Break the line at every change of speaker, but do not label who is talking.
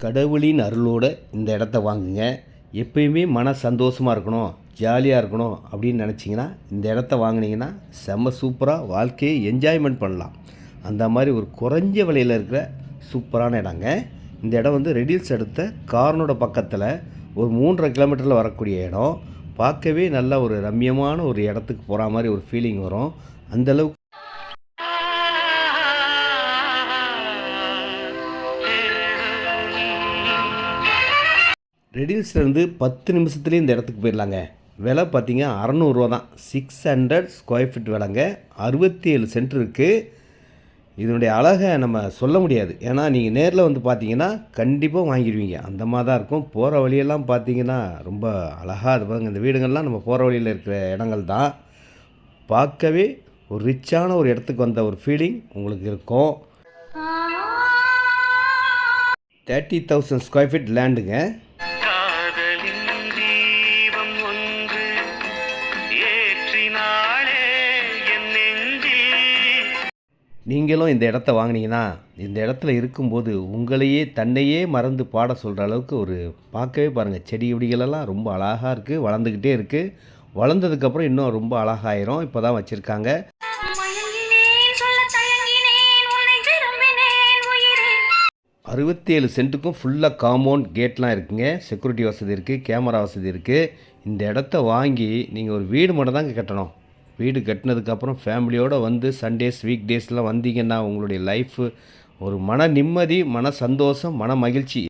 கடவுளின் அருளோடு இந்த இடத்த வாங்குங்க. எப்பயுமே மன சந்தோஷமாக இருக்கணும், ஜாலியாக இருக்கணும் அப்படின்னு நினச்சிங்கன்னா இந்த இடத்த வாங்கினீங்கன்னா செம்ம சூப்பராக வாழ்க்கையை என்ஜாய்மெண்ட் பண்ணலாம். அந்த மாதிரி ஒரு குறைஞ்ச விலையில் இருக்கிற சூப்பரான இடங்க. இந்த இடம் வந்து ரெடில்ஸ் அடுத்த கார்னோட பக்கத்தில் ஒரு 3.5 கிலோமீட்டரில் வரக்கூடிய இடம். பார்க்கவே நல்ல ஒரு ரம்யமான ஒரு இடத்துக்கு போகிற மாதிரி ஒரு ஃபீலிங் வரும். அந்தளவுக்கு ரெடில்ஸ்லேருந்து 10 நிமிஷத்துலேயே இந்த இடத்துக்கு போயிடலாங்க. விலை பார்த்தீங்க 600 தான். 600 ஸ்கொயர் ஃபீட் விலைங்க. 67 சென்ட் இருக்குது. இதனுடைய அழகை நம்ம சொல்ல முடியாது. ஏன்னா நீங்கள் நேரில் வந்து பார்த்தீங்கன்னா கண்டிப்பாக வாங்கிடுவீங்க. அந்த மாதிரி தான் இருக்கும். போகிற வழியெல்லாம் பார்த்தீங்கன்னா ரொம்ப அழகாக அது பாருங்க. இந்த வீடுங்கள்லாம் நம்ம போகிற வழியில் இருக்கிற இடங்கள் தான். பார்க்கவே ஒரு ரிச்சான ஒரு இடத்துக்கு வந்த ஒரு ஃபீலிங் உங்களுக்கு இருக்கும். 30,000 ஸ்கொயர் ஃபீட் லேண்டுங்க. நீங்களும் இந்த இடத்த வாங்கினீங்கன்னா இந்த இடத்துல இருக்கும்போது உங்களையே தன்னையே மறந்து பாட சொல்கிற அளவுக்கு ஒரு பார்க்கவே பாருங்கள், செடி கொடிகளெல்லாம் ரொம்ப அழகாக இருக்குது, வளர்ந்துக்கிட்டே இருக்குது. வளர்ந்ததுக்கப்புறம் இன்னும் ரொம்ப அழகாயிரும். இப்போ தான் வச்சுருக்காங்க. 67 சென்ட்டுக்கும் ஃபுல்லாக காம்பவுண்ட் கேட்லாம் இருக்குங்க. செக்யூரிட்டி வசதி இருக்குது, கேமரா வசதி இருக்குது. இந்த இடத்த வாங்கி நீங்கள் ஒரு வீடு மட்டும் தாங்க கட்டணும். வீடு கட்டினதுக்கப்புறம் ஃபேமிலியோடு வந்து சண்டேஸ் வீக் டேஸ்லாம் வந்தீங்கன்னா உங்களுடைய லைஃபு ஒரு மன நிம்மதி, மன சந்தோஷம், மன மகிழ்ச்சி